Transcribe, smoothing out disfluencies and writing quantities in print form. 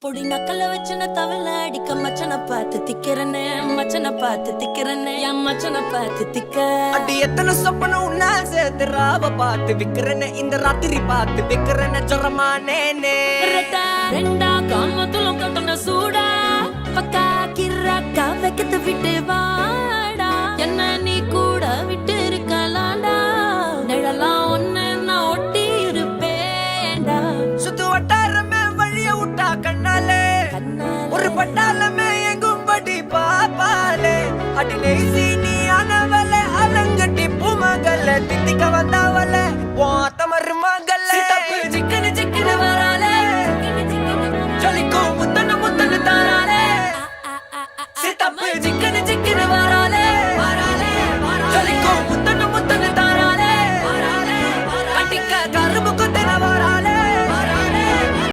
பொடி நக்கல வச்சன தவள அடிக்க மச்சன பார்த்து திக்கிறனே மச்சன பார்த்து திக்கிறனே என் மச்சன பார்த்து திக்க அடி எத்தனை சொப்பன உன்னா சேர்த்து ராவ பார்த்து விக்கிறனே இந்த ராத்திரி பார்த்து விக்கிறனே ஜொரமானே ரெண்டா காமத்துலம் கட்டண சூடா பக்கா கிராக்கா வைக்கத்து விட்டு வாடா என்ன நீ கூட விட்டு இருக்கலாண்டா நிழலாம் ஒன்னு நான் ஒட்டி இருப்பேன்டா சுத்து வட்டாரமே வழிய விட்டா கண்ணாலே ஒரு பட்டாளமே எங்கும்படி பாப்பாலே அடி நெய்சி நீ ஆனவளே அலங்கட்டி பூமகள தித்திக்க வந்தா